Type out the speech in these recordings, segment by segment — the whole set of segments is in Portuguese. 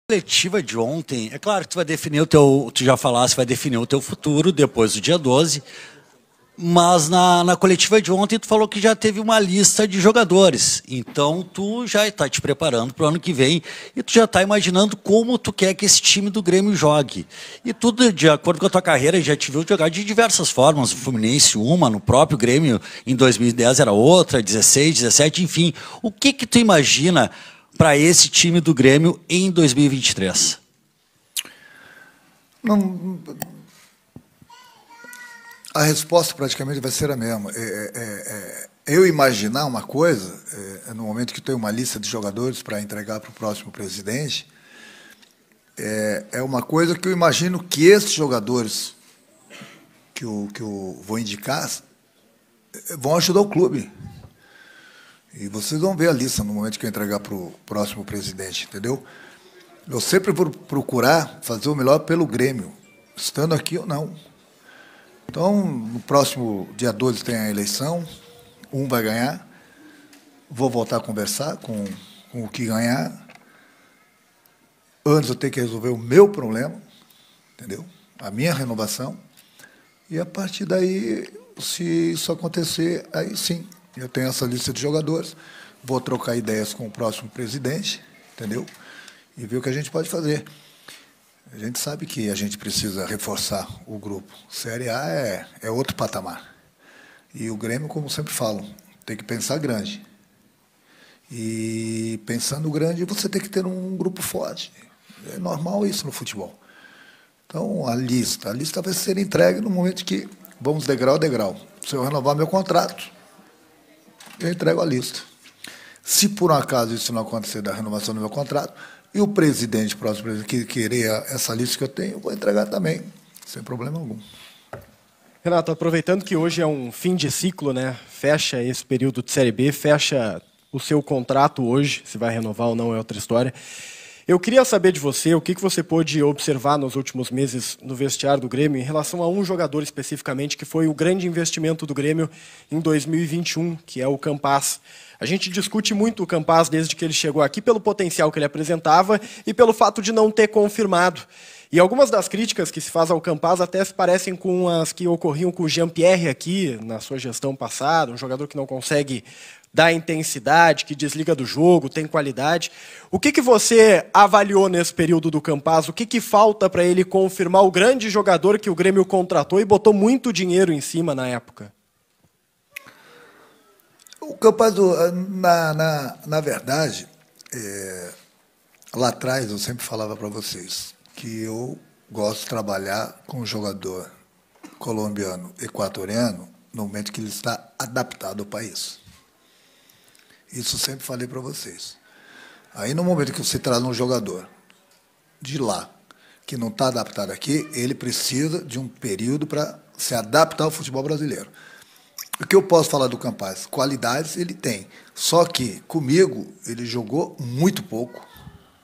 Coletiva de ontem, é claro que tu vai definir tu já falaste, vai definir o teu futuro depois do dia 12, mas na coletiva de ontem tu falou que já teve uma lista de jogadores, então tu já está te preparando para o ano que vem e tu já está imaginando como tu quer que esse time do Grêmio jogue. E tudo de acordo com a tua carreira, já te viu jogar de diversas formas, o Fluminense uma, no próprio Grêmio em 2010 era outra, 16, 17, enfim. O que tu imagina para esse time do Grêmio em 2023? Não, a resposta praticamente vai ser a mesma. Eu imaginar uma coisa, no momento que tenho uma lista de jogadores para entregar para o próximo presidente, é uma coisa que eu imagino que esses jogadores que eu vou indicar vão ajudar o clube. E vocês vão ver a lista no momento que eu entregar para o próximo presidente, entendeu? Eu sempre vou procurar fazer o melhor pelo Grêmio, estando aqui ou não. Então, no próximo dia 12 tem a eleição, um vai ganhar, vou voltar a conversar com o que ganhar. Antes eu tenho que resolver o meu problema, entendeu? A minha renovação. E a partir daí, se isso acontecer, aí sim, eu tenho essa lista de jogadores, vou trocar ideias com o próximo presidente, entendeu? E ver o que a gente pode fazer. A gente sabe que a gente precisa reforçar o grupo. Série A é outro patamar. E o Grêmio, como sempre falo, tem que pensar grande. E pensando grande, você tem que ter um grupo forte. É normal isso no futebol. Então, a lista vai ser entregue no momento que vamos degrau a degrau. Se eu renovar meu contrato, eu entrego a lista. Se por um acaso isso não acontecer da renovação do meu contrato, e o presidente, o próximo presidente, que querer essa lista que eu tenho, eu vou entregar também, sem problema algum. Renato, aproveitando que hoje é um fim de ciclo, né? Fecha esse período de Série B, fecha o seu contrato hoje, se vai renovar ou não é outra história. Eu queria saber de você o que você pôde observar nos últimos meses no vestiário do Grêmio em relação a um jogador especificamente que foi o grande investimento do Grêmio em 2021, que é o Campaz. A gente discute muito o Campaz desde que ele chegou aqui pelo potencial que ele apresentava e pelo fato de não ter confirmado. E algumas das críticas que se faz ao Campaz até se parecem com as que ocorriam com o Jean-Pierre aqui na sua gestão passada, um jogador que não consegue dar intensidade, que desliga do jogo, tem qualidade. O que você avaliou nesse período do Campaz? O que falta para ele confirmar o grande jogador que o Grêmio contratou e botou muito dinheiro em cima na época? O Campaz, na verdade, lá atrás eu sempre falava para vocês que eu gosto de trabalhar com um jogador colombiano, equatoriano, no momento que ele está adaptado ao país. Isso eu sempre falei para vocês. Aí, no momento que você traz um jogador de lá, que não está adaptado aqui, ele precisa de um período para se adaptar ao futebol brasileiro. O que eu posso falar do Campaz? Qualidades ele tem. Só que, comigo, ele jogou muito pouco.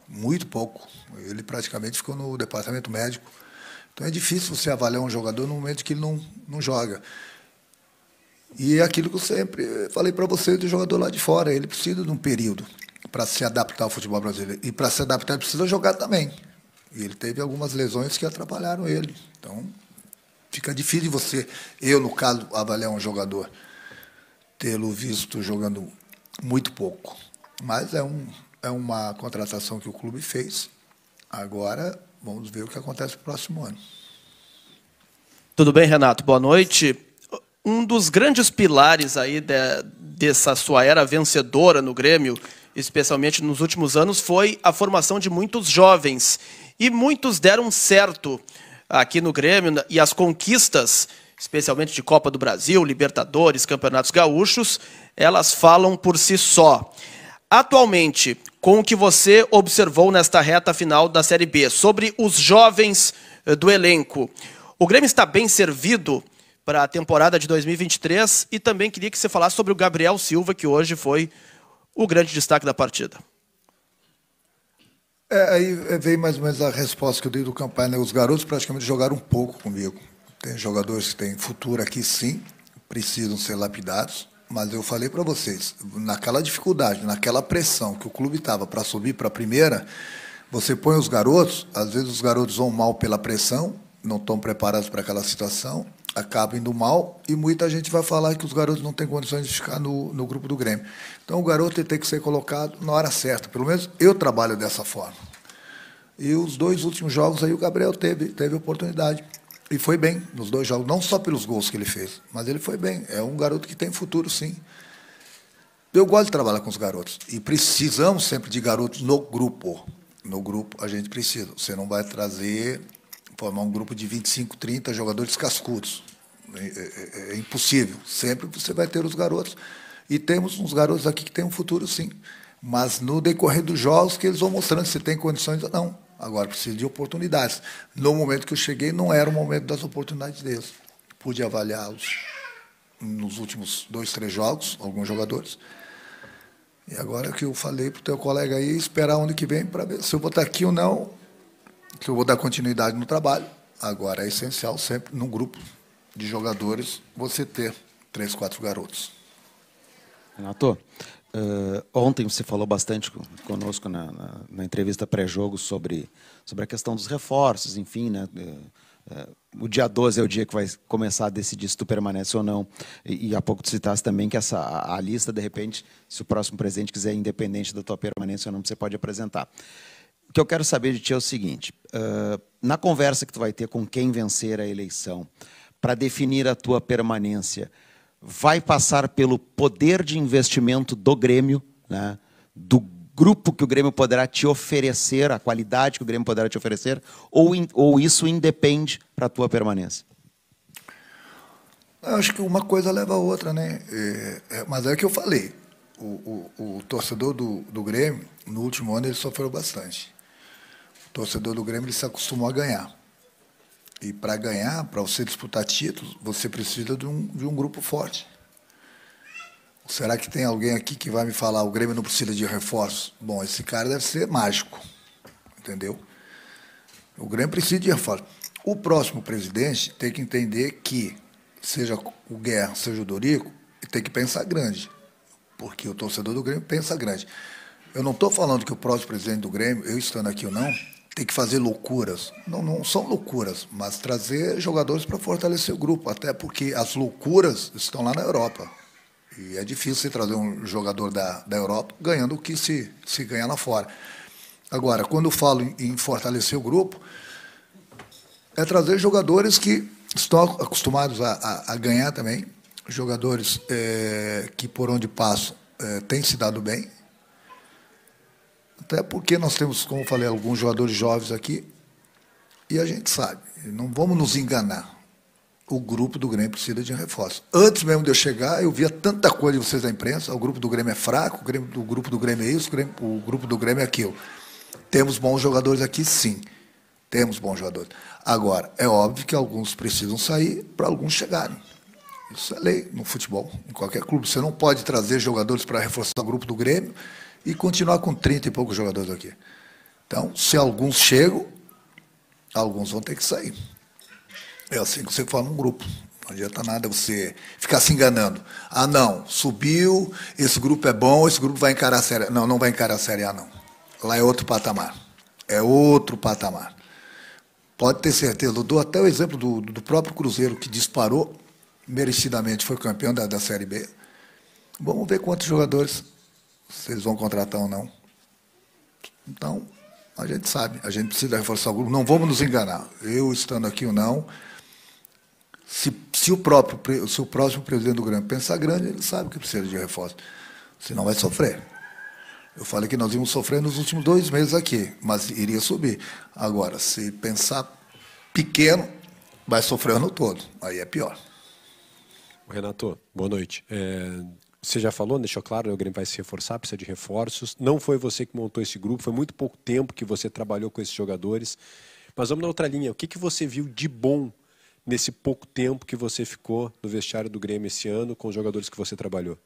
Muito pouco. Ele praticamente ficou no departamento médico. Então, é difícil você avaliar um jogador no momento que ele não joga. E é aquilo que eu sempre falei para você do jogador lá de fora. Ele precisa de um período para se adaptar ao futebol brasileiro. E para se adaptar, ele precisa jogar também. E ele teve algumas lesões que atrapalharam ele. Então, fica difícil você, eu, no caso, avaliar um jogador, tê-lo visto jogando muito pouco. Mas é uma contratação que o clube fez. Agora, vamos ver o que acontece no próximo ano. Tudo bem, Renato? Boa noite. Um dos grandes pilares aí dessa sua era vencedora no Grêmio, especialmente nos últimos anos, foi a formação de muitos jovens. E muitos deram certo aqui no Grêmio, e as conquistas, especialmente de Copa do Brasil, Libertadores, Campeonatos Gaúchos, elas falam por si só. Atualmente, com o que você observou nesta reta final da Série B, sobre os jovens do elenco, o Grêmio está bem servido para a temporada de 2023 e também queria que você falasse sobre o Gabriel Silva, que hoje foi o grande destaque da partida. Aí veio mais ou menos a resposta que eu dei do Campaz, né? Os garotos praticamente jogaram um pouco comigo. Tem jogadores que têm futuro aqui, sim, precisam ser lapidados, mas eu falei para vocês, naquela dificuldade, naquela pressão que o clube estava para subir para a primeira, Você põe os garotos, às vezes os garotos vão mal pela pressão, não estão preparados para aquela situação, acabam indo mal, e muita gente vai falar que os garotos não têm condições de ficar no grupo do Grêmio. Então, o garoto ele tem que ser colocado na hora certa. Pelo menos eu trabalho dessa forma. E os 2 últimos jogos aí o Gabriel teve oportunidade. E foi bem nos 2 jogos, não só pelos gols que ele fez, mas ele foi bem. É um garoto que tem futuro, sim. Eu gosto de trabalhar com os garotos. E precisamos sempre de garotos no grupo. No grupo a gente precisa. Você não vai formar um grupo de 25, 30 jogadores cascudos. É impossível. Sempre você vai ter os garotos. E temos uns garotos aqui que têm um futuro, sim. Mas no decorrer dos jogos que eles vão mostrando se tem condições ou não. Agora, precisa de oportunidades. No momento que eu cheguei, não era o momento das oportunidades deles. Pude avaliá-los nos últimos 2, 3 jogos, alguns jogadores. E agora que eu falei para o teu colega aí, esperar ano que vem para ver se eu vou estar aqui ou não, que eu vou dar continuidade no trabalho. Agora, é essencial sempre, num grupo de jogadores, você ter 3, 4 garotos. Renato, ontem você falou bastante conosco na entrevista pré-jogo sobre a questão dos reforços, enfim, né? O dia 12 é o dia que vai começar a decidir se tu permanece ou não. E há pouco tu citaste também que a lista, de repente, se o próximo presidente quiser, independente da tua permanência ou não, você pode apresentar. O que eu quero saber de ti é o seguinte, na conversa que tu vai ter com quem vencer a eleição, para definir a tua permanência, vai passar pelo poder de investimento do Grêmio, né? Do grupo que o Grêmio poderá te oferecer, a qualidade que o Grêmio poderá te oferecer, ou isso independe para a tua permanência? Eu acho que uma coisa leva a outra, né? Mas é o que eu falei. O torcedor do Grêmio, no último ano, ele sofreu bastante. O torcedor do Grêmio ele se acostumou a ganhar. E para ganhar, para você disputar títulos, você precisa de um grupo forte. Será que tem alguém aqui que vai me falar o Grêmio não precisa de reforços? Bom, esse cara deve ser mágico, entendeu? O Grêmio precisa de reforços. O próximo presidente tem que entender que, seja o Guerra, seja o Dorico, tem que pensar grande, porque o torcedor do Grêmio pensa grande. Eu não estou falando que o próximo presidente do Grêmio, eu estando aqui ou não, tem que fazer loucuras. Não são loucuras, mas trazer jogadores para fortalecer o grupo, até porque as loucuras estão lá na Europa. E é difícil você trazer um jogador da Europa ganhando o que se ganha lá fora. Agora, quando eu falo em fortalecer o grupo, é trazer jogadores que estão acostumados a ganhar também, jogadores que, por onde passam, têm se dado bem. Até porque nós temos, como eu falei, alguns jogadores jovens aqui, e a gente sabe, não vamos nos enganar. O grupo do Grêmio precisa de reforço. Antes mesmo de eu chegar, eu via tanta coisa de vocês da imprensa, o grupo do Grêmio é fraco, o grupo do Grêmio é isso, o grupo do Grêmio é aquilo. Temos bons jogadores aqui, sim. Temos bons jogadores. Agora, é óbvio que alguns precisam sair para alguns chegarem. Isso é lei no futebol, em qualquer clube. Você não pode trazer jogadores para reforçar o grupo do Grêmio e continuar com 30 e poucos jogadores aqui. Então, se alguns chegam, alguns vão ter que sair. É assim que você forma um grupo. Não adianta nada você ficar se enganando. Ah, não, subiu, esse grupo é bom, esse grupo vai encarar a Série A. Não, não vai encarar a Série A, não. Lá é outro patamar. É outro patamar. Pode ter certeza. Eu dou até o exemplo do próprio Cruzeiro, que disparou, merecidamente foi campeão da Série B. Vamos ver quantos jogadores, se eles vão contratar ou não. Então, a gente sabe, a gente precisa reforçar o grupo. Não vamos nos enganar. Eu estando aqui ou não, se o próximo presidente do Grêmio pensar grande, ele sabe que precisa de reforço. Senão vai sofrer. Eu falei que nós íamos sofrer nos últimos 2 meses aqui, mas iria subir. Agora, se pensar pequeno, vai sofrer o ano todo. Aí é pior. Renato, boa noite. Você já falou, deixou claro, né, o Grêmio vai se reforçar, precisa de reforços. Não foi você que montou esse grupo, foi muito pouco tempo que você trabalhou com esses jogadores. Mas vamos na outra linha. O que você viu de bom nesse pouco tempo que você ficou no vestiário do Grêmio esse ano com os jogadores que você trabalhou?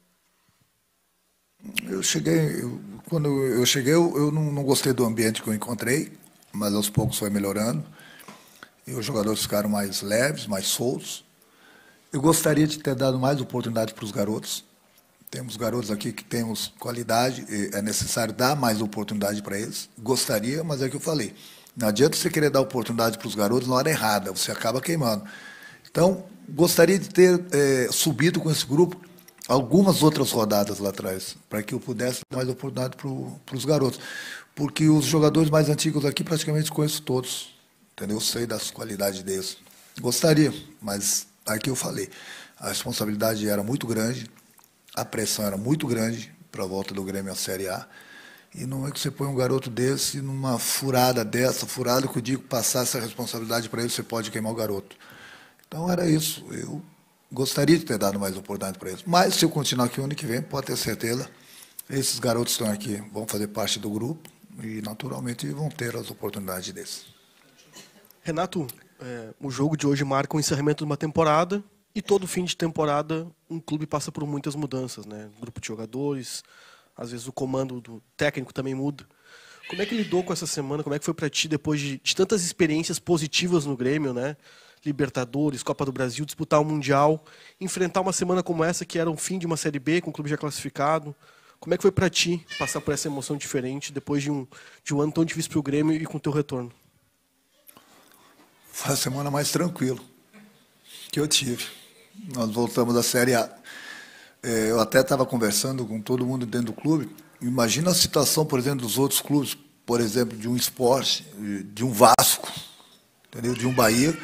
Quando eu cheguei, eu não gostei do ambiente que eu encontrei, mas aos poucos foi melhorando. E os jogadores ficaram mais leves, mais soltos. Eu gostaria de ter dado mais oportunidade para os garotos, Temos garotos aqui que temos qualidade, é necessário dar mais oportunidade para eles. Gostaria, mas é o que eu falei. Não adianta você querer dar oportunidade para os garotos na hora errada, você acaba queimando. Então, gostaria de ter subido com esse grupo algumas outras rodadas lá atrás, para que eu pudesse dar mais oportunidade para os garotos. Porque os jogadores mais antigos aqui praticamente conheço todos, entendeu? Eu sei das qualidades deles. Gostaria, mas aqui eu falei, a responsabilidade era muito grande, a pressão era muito grande para a volta do Grêmio à Série A, e não é que você põe um garoto desse numa furada dessa, furada que eu digo, passar essa responsabilidade para ele, você pode queimar o garoto. Então era isso, eu gostaria de ter dado mais oportunidade para eles. Mas se eu continuar aqui o ano que vem, pode ter certeza, esses garotos que estão aqui vão fazer parte do grupo e naturalmente vão ter as oportunidades deles. Renato, o jogo de hoje marca o encerramento de uma temporada e todo fim de temporada um clube passa por muitas mudanças, né? Grupo de jogadores, às vezes o comando do técnico também muda. Como é que lidou com essa semana? Como é que foi para ti depois de tantas experiências positivas no Grêmio, né? Libertadores, Copa do Brasil, disputar o Mundial, enfrentar uma semana como essa que era um fim de uma Série B com o clube já classificado? Como é que foi para ti passar por essa emoção diferente depois de um ano tão difícil para o Grêmio e com o teu retorno? Foi a semana mais tranquila que eu tive. Nós voltamos da Série A. Eu até estava conversando com todo mundo dentro do clube. Imagina a situação, por exemplo, dos outros clubes, por exemplo, de um Sport, de um Vasco, entendeu? De um Bahia,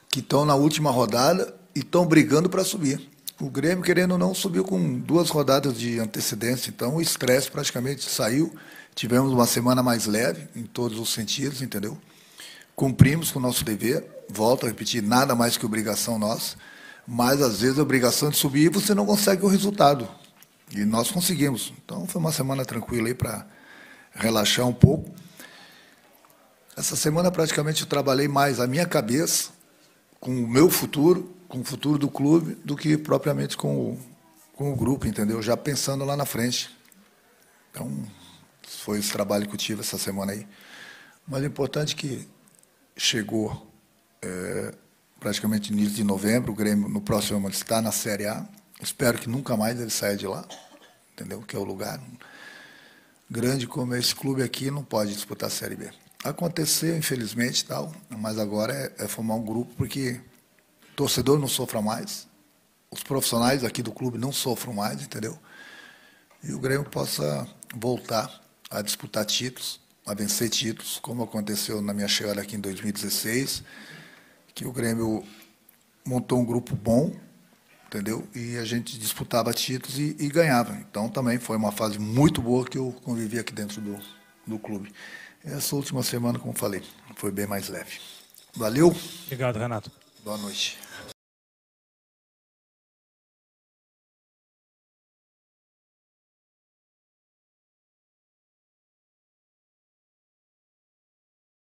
que estão na última rodada e estão brigando para subir. O Grêmio, querendo ou não, subiu com 2 rodadas de antecedência, então o estresse praticamente saiu. Tivemos uma semana mais leve, em todos os sentidos, entendeu? Cumprimos com o nosso dever, volto a repetir, nada mais que obrigação nossa, mas às vezes a obrigação de subir você não consegue o resultado. E nós conseguimos. Então foi uma semana tranquila aí para relaxar um pouco. Essa semana praticamente eu trabalhei mais a minha cabeça com o meu futuro, com o futuro do clube, do que propriamente com o grupo, entendeu? Já pensando lá na frente. Então, foi esse trabalho que eu tive essa semana aí. Mas o importante é que chegou praticamente início de novembro, o Grêmio no próximo ano está na Série A. Espero que nunca mais ele saia de lá, entendeu? Que é o lugar grande como esse clube aqui não pode disputar a Série B. Aconteceu, infelizmente, tal, mas agora é formar um grupo porque o torcedor não sofra mais, os profissionais aqui do clube não sofram mais, entendeu? E o Grêmio possa voltar a disputar títulos, a vencer títulos, como aconteceu na minha chegada aqui em 2016, que o Grêmio montou um grupo bom, entendeu? E a gente disputava títulos e ganhava. Então, também foi uma fase muito boa que eu convivi aqui dentro do clube. Essa última semana, como falei, foi bem mais leve. Valeu. Obrigado, Renato. Boa noite.